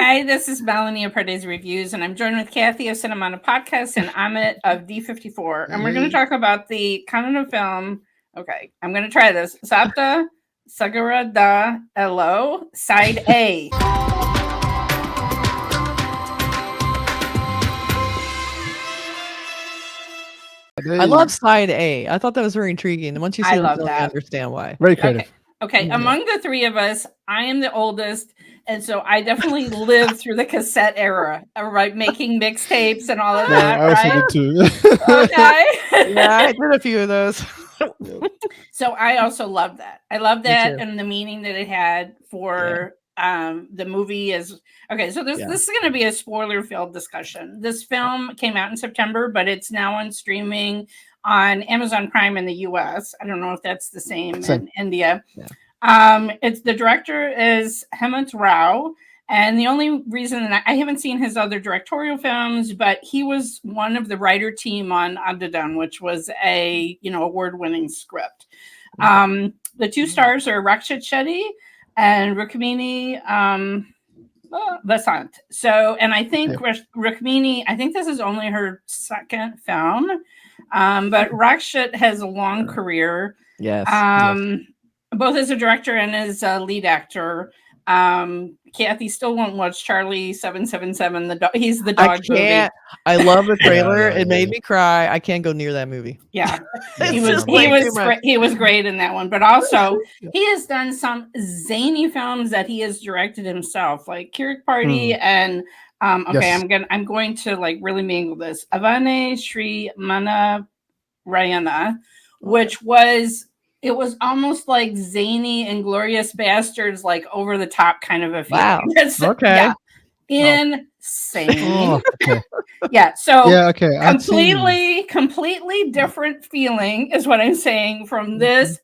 Hi, this is Melanie of Pardesi Reviews, and I'm joined with Kathy of Cinemana Podcast and Amit of D54. And we're going to talk about the Kannada film. Okay, I'm going to try this. Sapta Sagaradaache Ello, Side A. I love Side A. I thought that was very intriguing. And once you see it, you understand why. Very creative. Okay. Among the three of us, I am the oldest. And so I definitely lived through the cassette era, right? Making mixtapes and all of that, I also right? did too. Okay. Yeah, I did a few of those. So I also love that. I love that and the meaning that it had for the movie is okay. So this is going to be a spoiler-filled discussion. This film came out in September, but it's now on streaming on Amazon Prime in the US. I don't know if that's the same. In India. Yeah. It's the director is Hemanth Rao, and the only reason that I haven't seen his other directorial films, but he was one of the writer team on Advaitha, which was a award-winning script. The two stars are Rakshit Shetty and Rukmini Vasanth. So, and I think Rukmini, I think this is only her second film, but Rakshit has a long career. Yes. Both as a director and as a lead actor. Kathy still won't watch Charlie 777. He's the dog movie. I love the trailer. It made me cry. I can't go near that movie. Yeah, he was great in that one. But also, he has done some zany films that he has directed himself, like Kirik Party and I'm going to like really mangle this. Avane Shri Mana Rayana, which was. It was almost like zany and Glorious Bastards, like over the top kind of a film. Wow. Okay. Yeah. Insane. Yeah. So completely different feeling is what I'm saying from this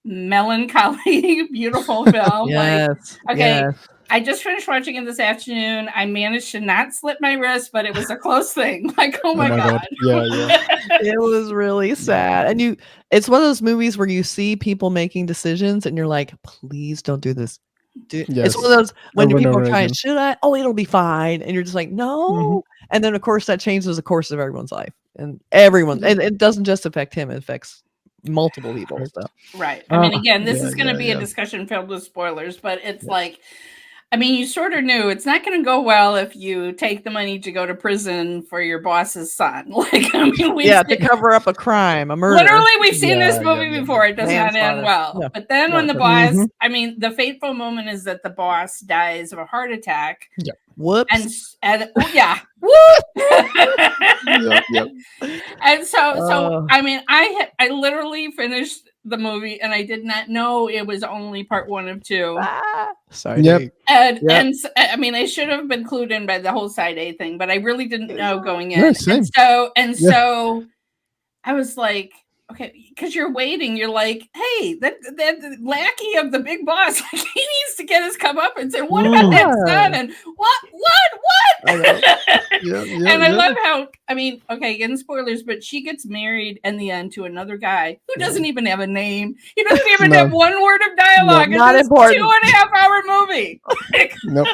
melancholy, beautiful film. Yes. Yes. I just finished watching it this afternoon. I managed to not slip my wrist, but it was a close thing. Like, oh my God. Yeah. It was really sad. And it's one of those movies where you see people making decisions and you're like, please don't do this. It's one of those when people are trying, should I? Oh, it'll be fine. And you're just like, no. And then of course that changes the course of everyone's life. And everyone, and it doesn't just affect him, it affects multiple people. So. Right. I mean, again, this is going to be a discussion filled with spoilers, but it's like, I mean, you sort of knew it's not going to go well if you take the money to go to prison for your boss's son. Like, I mean, to cover up a crime, a murder. Literally, we've seen this movie before. It does not end well. Yeah. But then when the boss, I mean, the fateful moment is that the boss dies of a heart attack. Yeah. Whoops. And whoop. And so I mean, I literally finished the movie and I did not know it was only part 1 of 2. Sorry. Yep. And I mean, I should have been clued in by the whole Side A thing, but I really didn't know going in. So I was like, okay, because you're waiting, you're like, hey, that lackey of the big boss, like, he needs to get his comeuppance. And what about that son? And what? And I love how, I mean, okay, again, spoilers, but she gets married in the end to another guy who doesn't even have a name. He doesn't even have one word of dialogue. Not it's important. 2.5-hour movie. Nope.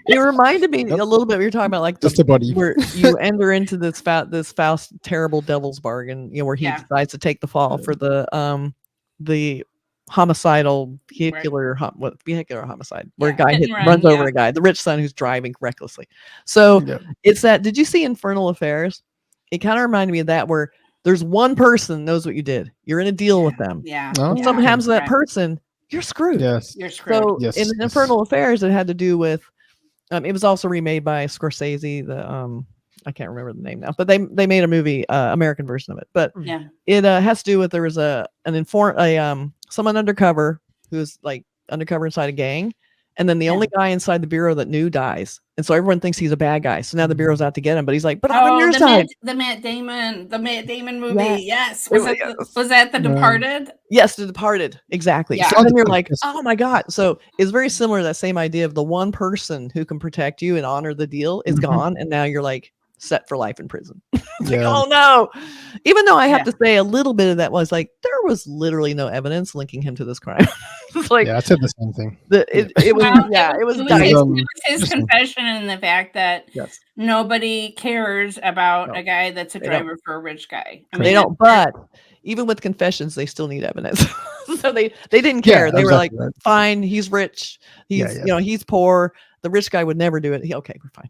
It reminded me a little bit. We were talking about like just a body where you enter into this foul, terrible devil's bargain. Where he decides to take the fall for the homicidal vehicular homicide, where a guy runs over a guy, the rich son who's driving recklessly. So it's that. Did you see Infernal Affairs? It kind of reminded me of that, where there's one person knows what you did. You're in a deal with them. Yeah. When something happens to that person, you're screwed. Yes. You're screwed. So in Infernal Affairs, it had to do with. It was also remade by Scorsese. I can't remember the name now, but they made a movie, American version of it. But it has to do with there was someone undercover who's like undercover inside a gang, and then the only guy inside the bureau that knew dies, and so everyone thinks he's a bad guy. So now the bureau's out to get him, but he's like, "But I'm on your side." The Matt Damon movie. Yes, was that The Departed? Yes, The Departed. Exactly. Yeah. So then you're like, "Oh my God!" So it's very similar to that same idea of the one person who can protect you and honor the deal is gone, and now you're like, set for life in prison. Like, oh no. Even though I have to say a little bit of that was like, there was literally no evidence linking him to this crime. It's like, I said the same thing. It was his confession and the fact that nobody cares about a guy that's a driver for a rich guy. I mean, they don't, but even with confessions, they still need evidence. So they didn't care. They were like, fine, he's rich. He's he's poor. The rich guy would never do it. Okay, we're fine.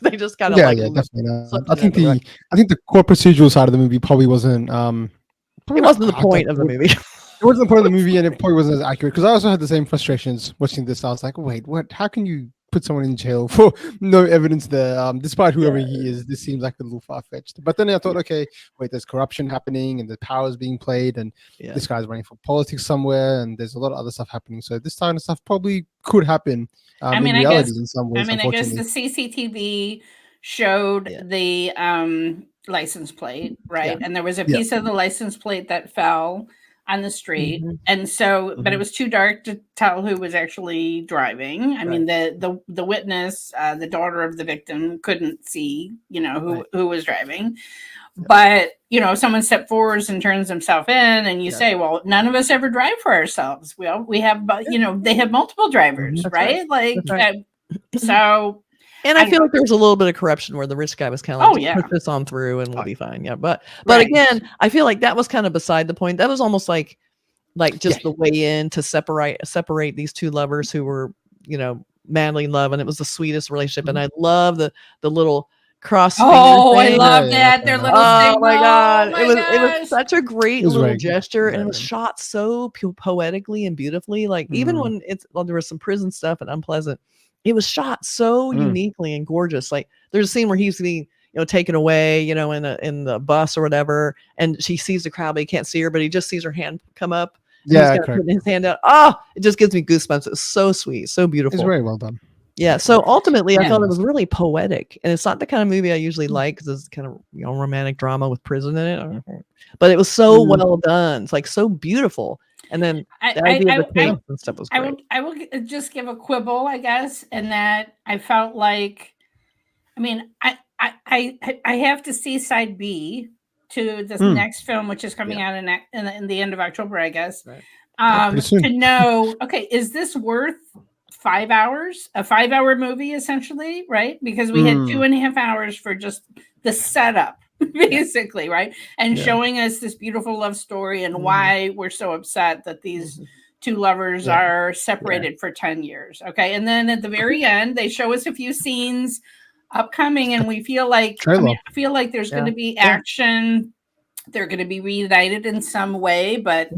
They just kind of definitely not. I think the core procedural side of the movie probably wasn't it wasn't the point of the movie. It wasn't the point of the movie, and it probably wasn't as accurate, because I also had the same frustrations watching this. I was like, wait, what? How can you put someone in jail for no evidence there? Despite whoever he is, this seems like a little far-fetched. But then I thought, okay, wait, there's corruption happening, and the power is being played, and this guy's running for politics somewhere, and there's a lot of other stuff happening. So this kind of stuff probably could happen in reality in some ways. I guess the CCTV showed the license plate, right? And there was a piece of the license plate that fell on the street, and so but it was too dark to tell who was actually driving. I mean, the witness, the daughter of the victim, couldn't see who was driving. But someone stepped forward and turns himself in, and you say, well, none of us ever drive for ourselves. Well, we have they have multiple drivers, right? So and I feel like there was a little bit of corruption where the rich guy was kind of like, put this on through and we'll be fine. Yeah. But again, I feel like that was kind of beside the point. That was almost like just the way in to separate these two lovers who were, madly in love. And it was the sweetest relationship. And I love the little cross. I love that. Their little oh my God. It was such a great little gesture. And it was shot so poetically and beautifully. Like even when there was some prison stuff and unpleasant, it was shot so uniquely and gorgeous. Like there's a scene where he's being, taken away, in the bus or whatever, and she sees the crowd, but he can't see her, but he just sees her hand come up. Yeah, he's putting his hand out. It just gives me goosebumps. It's so sweet, so beautiful. It's very well done. Yeah. So ultimately, I felt it was really poetic, and it's not the kind of movie I usually like because it's kind of romantic drama with prison in it. But it was so well done. It's like so beautiful. And then the idea of the tapes and stuff was great. I will just give a quibble, I guess, in that I felt like, I mean, I have to see side B to this next film, which is coming out in the end of October, I guess, to know, okay, is this worth 5 hours? A 5-hour movie, essentially, right? Because we had 2.5 hours for just the setup. Basically, right? And showing us this beautiful love story and why we're so upset that these two lovers are separated for 10 years. Okay. And then at the very end, they show us a few scenes upcoming, and we feel like I feel like there's going to be action. They're going to be reunited in some way, but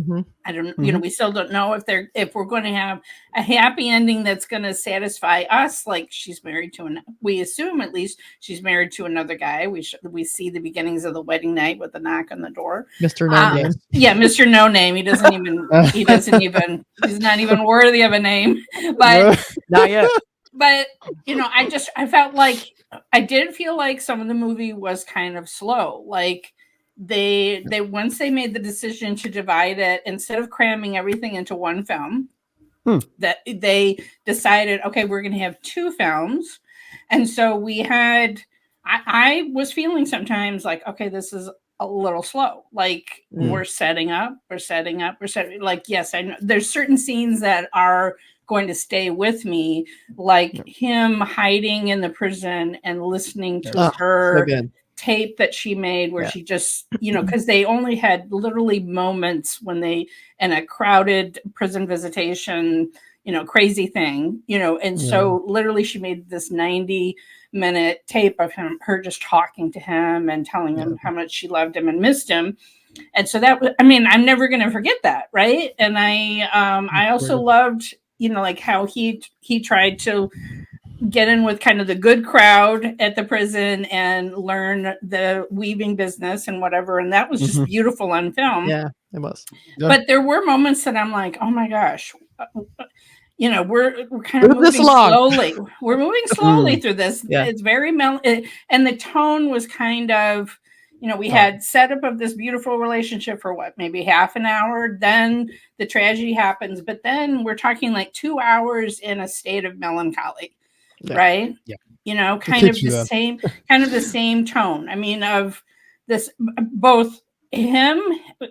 I don't, we still don't know if we're going to have a happy ending that's going to satisfy us. Like she's married to we assume at least she's married to another guy. We see the beginnings of the wedding night with the knock on the door. Mr. No Name. Yeah, Mr. No Name. He doesn't even, he's not even worthy of a name, but not yet. But, I felt like, I did feel like some of the movie was kind of slow. Like, they once they made the decision to divide it, instead of cramming everything into one film, that they decided, okay, we're going to have 2 films. And so we had, I was feeling sometimes like, okay, this is a little slow. Like we're setting up. Like, yes, I know there's certain scenes that are going to stay with me, like him hiding in the prison and listening to her tape that she made where she just, because they only had literally moments when they, in a crowded prison visitation, crazy thing, and so literally she made this 90-minute tape of her just talking to him and telling him how much she loved him and missed him. And so that was, I'm never going to forget that. Right. And I also loved, like how he tried to get in with kind of the good crowd at the prison and learn the weaving business and whatever. And that was just beautiful on film. Yeah, it was. Yeah. But there were moments that I'm like, oh my gosh, we're kind of moving slowly. We're moving slowly through this. Yeah. It's very and the tone was kind of, we had setup of this beautiful relationship for maybe half an hour. Then the tragedy happens, but then we're talking like 2 hours in a state of melancholy. right? Yeah. You know, kind of the same tone. I mean, of this, both him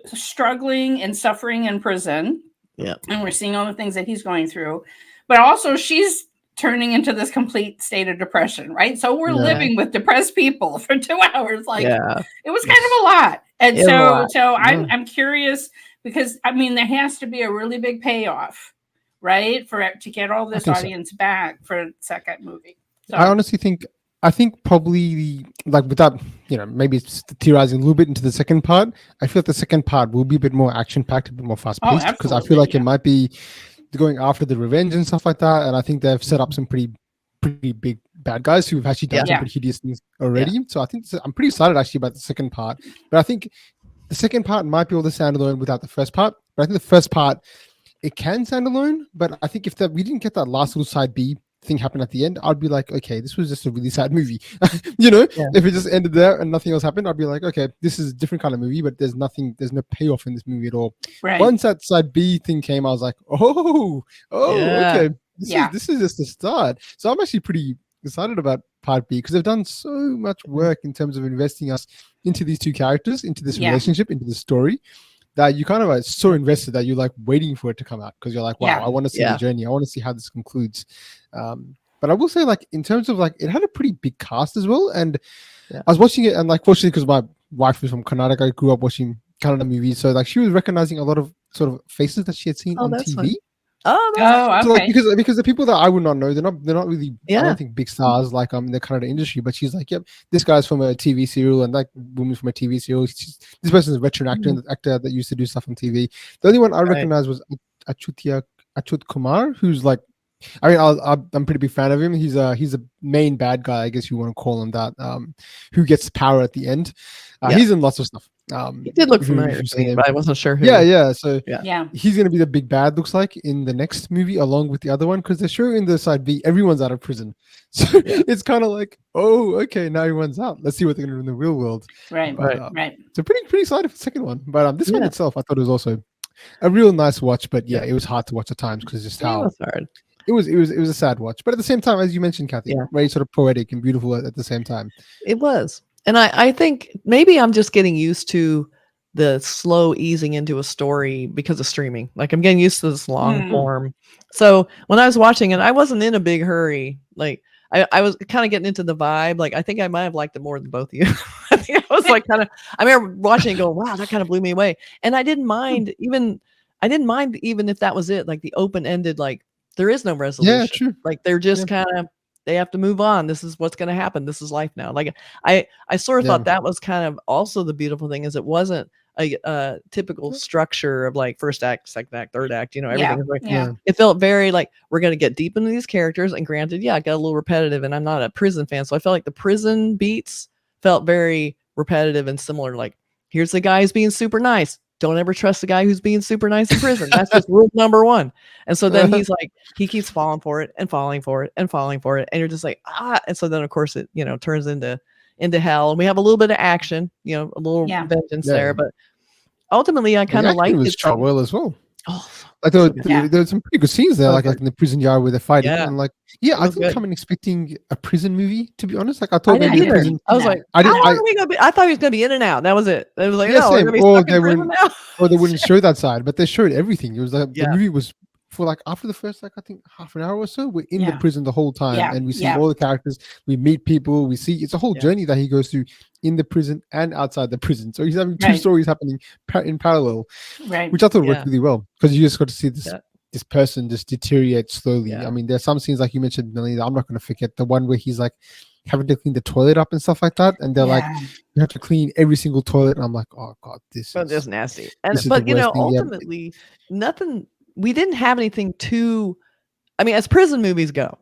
struggling and suffering in prison. Yeah. And we're seeing all the things that he's going through, but also she's turning into this complete state of depression, right? So we're living with depressed people for 2 hours. Like it was kind of a lot. And so I'm curious, because I mean, there has to be a really big payoff, right? To get all this audience back for the second movie. So I honestly think, probably without, maybe it's theorizing a little bit into the second part. I feel like the second part will be a bit more action packed, a bit more fast paced, because I feel like it might be going after the revenge and stuff like that. And I think they've set up some pretty big bad guys who've actually done some pretty hideous things already. Yeah. So I think I'm pretty excited actually about the second part. But I think the second part might be able to stand alone without the first part. But I think the first part, it can stand alone. But I think if we didn't get that last little side B thing happen at the end, I'd be like, okay, this was just a really sad movie. If it just ended there and nothing else happened, I'd be like, okay, this is a different kind of movie, but there's no payoff in this movie at all. Right. Once that side B thing came, I was like, okay, this is just the start. So I'm actually pretty excited about part B, because they've done so much work in terms of investing us into these two characters, into this relationship, into the story, that you kind of are so invested that you're like waiting for it to come out, because you're like, wow, I want to see the journey. I want to see how this concludes. But I will say, like, in terms of like, it had a pretty big cast as well. And I was watching it, and like, fortunately, because my wife was from Karnataka, I grew up watching Kannada movies. So like, she was recognizing a lot of sort of faces that she had seen on TV. Fun. Okay. So like, because the people that I would not know, they're not really, I don't think, big stars like in the Kannada industry. But she's like, yep, this guy's from a TV serial, and that woman's from a TV serial. This person's a veteran actor that used to do stuff on TV. The only one I recognized was Achut Kumar, who's like, I mean, I'm a pretty big fan of him. He's a main bad guy, I guess you want to call him that, who gets power at the end. He's in lots of stuff. He did look familiar to me, but I wasn't sure who. So he's going to be the big bad, looks like, in the next movie, along with the other one, because they're sure in the side B, everyone's out of prison. So it's kind of like, oh, okay, now everyone's out. Let's see what they're going to do in the real world. Right. So pretty excited for the second one. But this one itself, I thought it was also a real nice watch. But it was hard to watch at times, because just how... It was hard. It was a sad watch, but at the same time, as you mentioned, Kathy, very sort of poetic and beautiful at the same time. It was, and I think maybe I'm just getting used to the slow easing into a story because of streaming. Like, I'm getting used to this long form. So when I was watching it, I wasn't in a big hurry. Like, I was kind of getting into the vibe. Like, I think I might have liked it more than both of you. I think I was like I remember watching it going, wow, that kind of blew me away. And I didn't mind even if that was it. Like, the open-ended, like, there is no resolution. Yeah, true. Like, they're just kind of, they have to move on. This is what's going to happen. This is life now. Like, I sort of thought that was kind of also the beautiful thing, is it wasn't a typical structure of like first act, second act, third act, everything. It felt very like, we're going to get deep into these characters. And granted, it got a little repetitive, and I'm not a prison fan. So I felt like the prison beats felt very repetitive and similar. Like, here's the guy who's being super nice. Don't ever trust the guy who's being super nice in prison. That's just rule number one. And so then he's like, he keeps falling for it and falling for it and falling for it. And you're just like, And so then, of course, it, turns into hell. And we have a little bit of action, a little vengeance there. But ultimately, I kind of like it. Shot well as well. I thought there were some pretty good scenes there, like in the prison yard where they're fighting. And like, I didn't come in expecting a prison movie, to be honest. Like, I thought maybe a prison. I was like, how long are we gonna be? I thought he was gonna be in and out. That was it. It was like, no, we're gonna be stuck in prison now. Or they wouldn't show that side, but they showed everything. It was like the movie was for like after the first, like, I think half an hour or so, we're in the prison the whole time, and we see all the characters. We meet people. We see it's a whole journey that he goes through in the prison and outside the prison. So he's having two stories happening in parallel, which I thought worked really well, because you just got to see this person just deteriorate slowly. I mean, there's some scenes, like you mentioned, Melanie, that I'm not going to forget. The one where he's like having to clean the toilet up and stuff like that, and they're like, you have to clean every single toilet. And I'm like, oh god, this is nasty. But ultimately, nothing. We didn't have anything too. I mean, as prison movies go,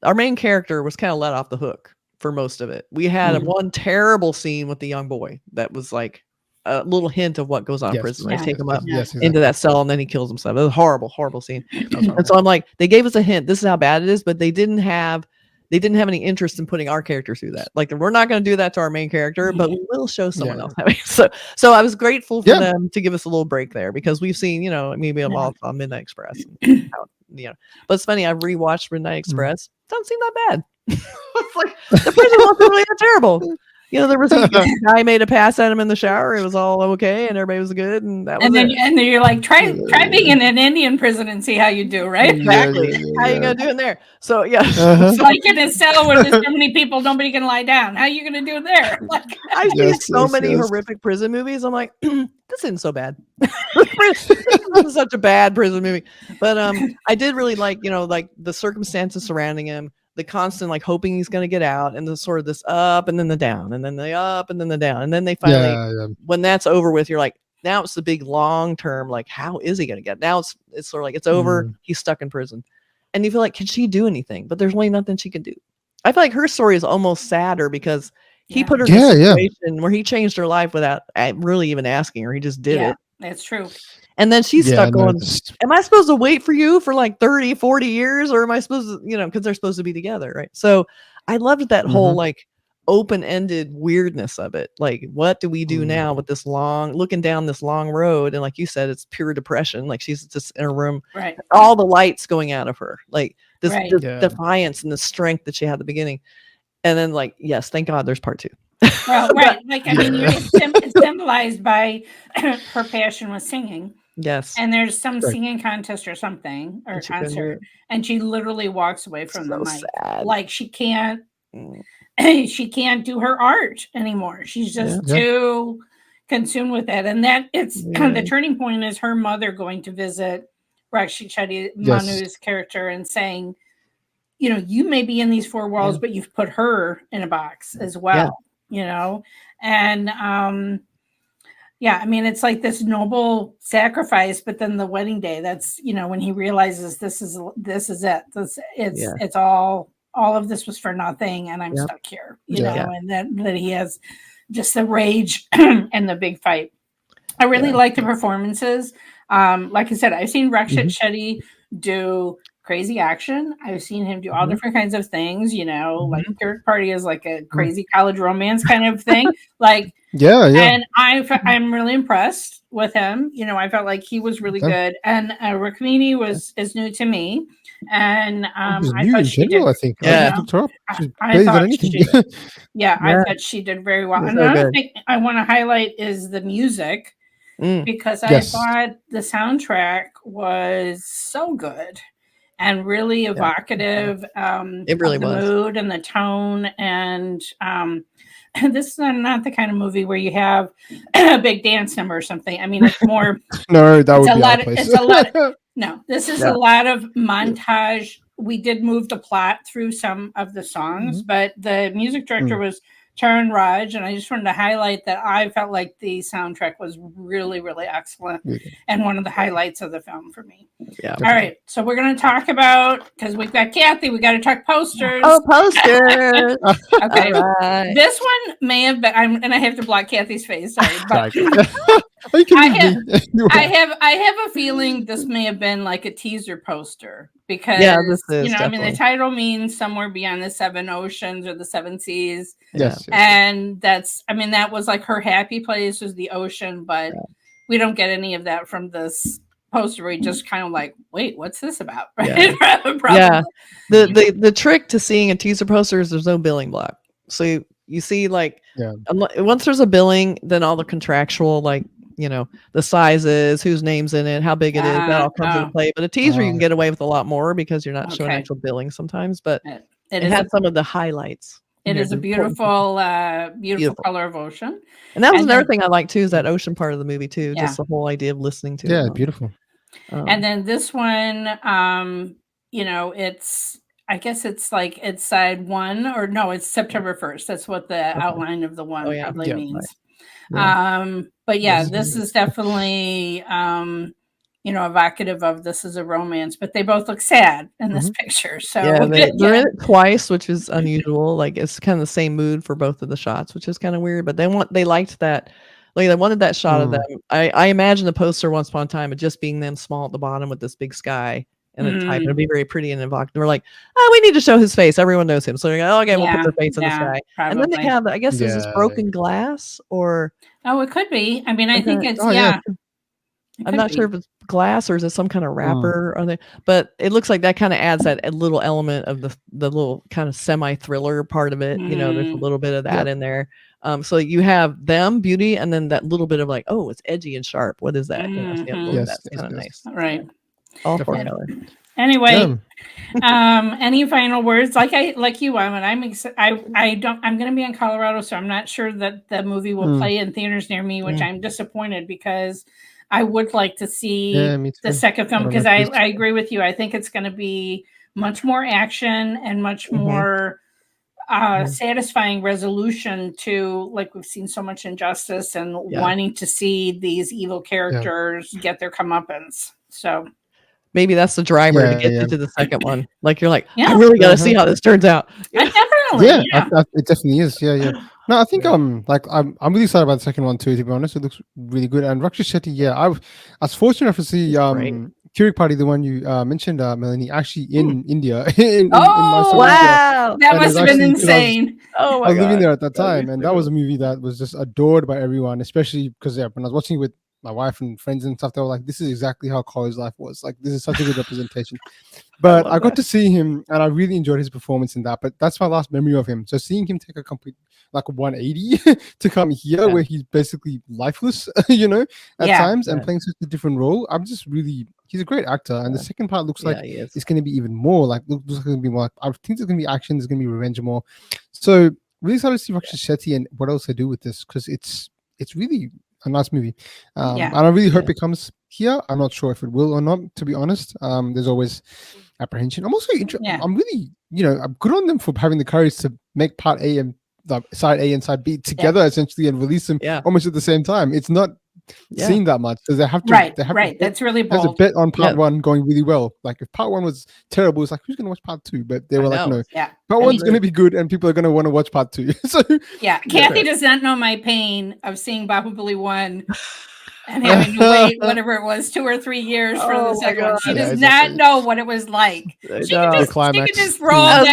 our main character was kind of let off the hook for most of it. We had one terrible scene with the young boy that was like a little hint of what goes on in prison. They take him up into that cell, and then he kills himself. It was a horrible, horrible scene. And so I'm like, they gave us a hint. This is how bad it is, but they didn't have any interest in putting our character through that. Like, we're not going to do that to our main character, but we will show someone else. So I was grateful for them to give us a little break there, because we've seen, maybe a lot on Midnight Express and But it's funny. I rewatched Midnight Express. Doesn't seem that bad. It's like the prison wasn't really that terrible. There was a guy made a pass at him in the shower. It was all okay, and everybody was good, and that was it. And then you're like, try being in an Indian prison and see how you do, right? Exactly. How you gonna do it there? So It's like in a cell where there's so many people, nobody can lie down. How are you gonna do it there? Like, I see so many horrific prison movies. I'm like, this isn't so bad. This isn't such a bad prison movie. But I did really like, like the circumstances surrounding him. The constant like hoping he's going to get out, and the sort of this up and then the down and then the up and then the down. And then they finally, when that's over with, you're like, now it's the big long term, like, how is he going to get? Now it's sort of like it's over. He's stuck in prison. And you feel like, can she do anything? But there's really nothing she can do. I feel like her story is almost sadder because he put her in a situation where he changed her life without really even asking her. He just did it. That's true. And then she's stuck going, am I supposed to wait for you for like 30, 40 years? Or am I supposed to, because they're supposed to be together, right? So I loved that whole like open-ended weirdness of it. Like, what do we do now with this looking down this long road? And like you said, it's pure depression. Like she's just in a room, right? All the lights going out of her, like this defiance and the strength that she had at the beginning. And then like, yes, thank God there's part 2. Well, right. Like, I mean, it's symbolized by her passion with singing. Yes. And there's some singing contest or something, or concert, and she literally walks away from the mic. Sad. Like she can't do her art anymore. She's just too consumed with it. And that it's the turning point is her mother going to visit Rakshit Shetty, Manu's character, and saying, you may be in these 4 walls, but you've put her in a box as well. And I mean, it's like this noble sacrifice, but then the wedding day, that's, when he realizes this is it. It's all of this was for nothing. And I'm stuck here, and that he has just the rage and the big fight. I really like the performances. Like I said, I've seen Rakshit Shetty do crazy action. I've seen him do all different kinds of things, like Third Party is like a crazy college romance kind of thing. Like, and I'm really impressed with him. I felt like he was really good. And Rukmini is new to me. And I thought she did. I think. I thought she did very well. And another thing I want to highlight is the music, because I thought the soundtrack was so good and really evocative. It really was. The mood and the tone. And this is not the kind of movie where you have a big dance number or something. I mean, it's more. No, that would be out of place. It's a lot. No, this is a lot of montage. We did move the plot through some of the songs, but the music director was Charan Raj, and I just wanted to highlight that I felt like the soundtrack was really, really excellent and one of the highlights of the film for me. Yeah. All right, so we're going to talk about, because we've got Kathy, we got to talk posters. Oh, posters. Okay, this one may have been, and I have to block Kathy's face. Sorry, but I have a feeling this may have been like a teaser poster, because this is I mean, the title means somewhere beyond the 7 oceans or the 7 seas. Yes. And that's, I mean, that was like her happy place was the ocean, but we don't get any of that from this poster. We just kind of like, wait, what's this about? Right? Yeah. The trick to seeing a teaser poster is there's no billing block. So you see like once there's a billing, then all the contractual, like, the sizes, whose name's in it, how big it is, that all comes into play. But a teaser, you can get away with a lot more because you're not showing actual billing sometimes, but it had some of the highlights. It is a beautiful color of ocean. And that was another thing I like too, is that ocean part of the movie too. Just the whole idea of listening to it. Yeah, beautiful. And then this one, I guess it's like it's side 1, or no, it's September 1st. That's what the outline of the one probably means. Right. But this is definitely evocative of this is a romance, but they both look sad in this picture. So they're in it twice, which is unusual. Like it's kind of the same mood for both of the shots, which is kind of weird. But they liked that. Like they wanted that shot of them. I imagine the poster once upon a time of just being them small at the bottom with this big sky and the type. It'd be very pretty and evocative. We're like, oh, we need to show his face. Everyone knows him. So they're like, okay, we'll put their face in the sky. Probably. And then they have, I guess, is this broken glass or? Oh, it could be. I mean, I think it's I'm not sure if it's glass or is it some kind of wrapper on there, but it looks like that kind of adds that a little element of the little kind of semi-thriller part of it. You know, there's a little bit of that in there. So you have them, beauty, and then that little bit of like, oh, it's edgy and sharp. What is that? You know, that's kind of nice. Right. All for color. Anyway, any final words? Like you, I'm going to be in Colorado, so I'm not sure that the movie will play in theaters near me, which I'm disappointed because I would like to see the second film because I agree with you. I think it's going to be much more action and much more satisfying resolution to, like, we've seen so much injustice and wanting to see these evil characters get their comeuppance. So maybe that's the driver to get you to the second one. Like you're like, I really got to see how this turns out. Definitely. It definitely is. Yeah. No, I think I'm really excited about the second one too. To be honest, it looks really good. And Rakshit Shetty, I was fortunate enough to see Kirik Party, the one you mentioned, Melanie, actually in India. Wow, that must have been insane. I was living there at that time, and that was a movie that was just adored by everyone, especially because when I was watching it with my wife and friends and stuff, they were like, this is exactly how college life was. Like, this is such a good representation. But I got to see him and I really enjoyed his performance in that. But that's my last memory of him. So seeing him take a complete, like, 180 to come here where he's basically lifeless, at times and playing such a different role. He's a great actor. And the second part looks like it's going to be even more like, looks like it's going to be more, I think there's going to be action, there's going to be revenge more. So really excited to see Rakshit Shetty and what else they do with this, because it's really a nice movie. And I really hope it comes here. I'm not sure if it will or not, to be honest. There's always apprehension. I'm also I'm really, I'm good on them for having the courage to make part A and side A and side B together essentially and release them almost at the same time. It's not seen that much because they have to that's really bold. There's a bet on part one going really well. Like, if part one was terrible, it's like, who's gonna watch part two? But they were like, no, part one's gonna be good and people are gonna want to watch part two. So Kathy does not know my pain of seeing Bahubali 1 and having to wait whatever it was 2 or 3 years for the second one. She does not know what it was like. She can just roll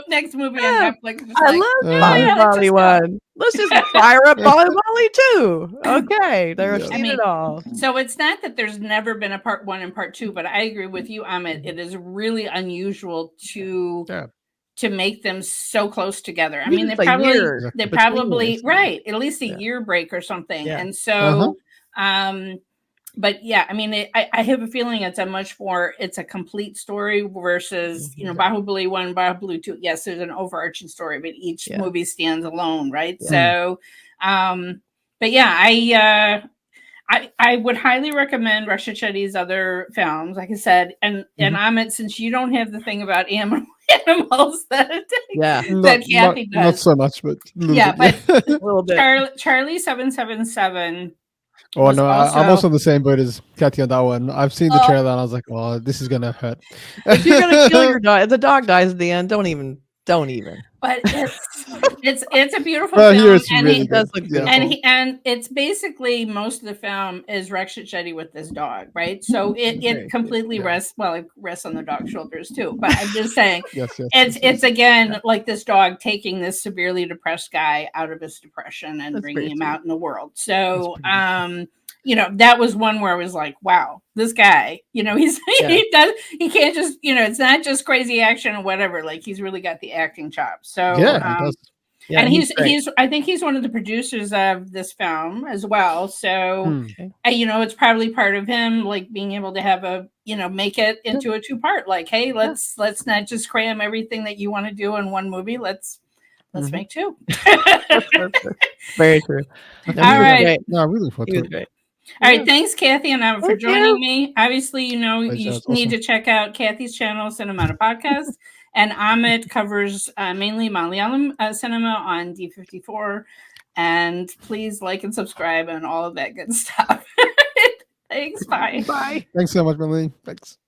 next movie on Netflix. I love Bahubali 1. Let's just fire up Bahubali 2. Okay, they've seen it all. So it's not that there's never been a part 1 and part 2, but I agree with you, Amit. It is really unusual to make them so close together. I mean, they probably right, at least a year break or something. And so but I mean, I have a feeling it's a complete story versus, Bahubali 1, Bahubali 2. Yes, there's an overarching story, but each movie stands alone, right? So, but I would highly recommend Rakshit Shetty's other films, like I said, and Amit, since you don't have the thing about animals that Kathy does. Not so much, but a little bit. Charlie 777. Oh no, I'm also the same boat as Kathy on that one. I've seen the trailer and I was like, oh, this is gonna hurt. If you're gonna kill your dog, if the dog dies at the end, don't even. But it's a beautiful film, and it's basically most of the film is Rakshit Shetty with this dog, right? So it completely rests on the dog's shoulders too. But I'm just saying, it's again like this dog taking this severely depressed guy out of his depression and bringing him out in the world. So that was one where I was like, wow, this guy, he can't just, it's not just crazy action or whatever. Like, he's really got the acting chops. So, and I think he's one of the producers of this film as well. So, it's probably part of him, like, being able to have make it into a 2-part, like, hey, let's not just cram everything that you want to do in one movie. Let's make 2. Very true. All right. No, I really thought it. All right, thanks, Kathy and Amit, for joining me. Obviously, you need to check out Kathy's channel, Cinema Podcast, and Amit covers mainly Malayalam cinema on D54. And please like and subscribe and all of that good stuff. Thanks. Bye. Thanks so much, Melanie. Thanks.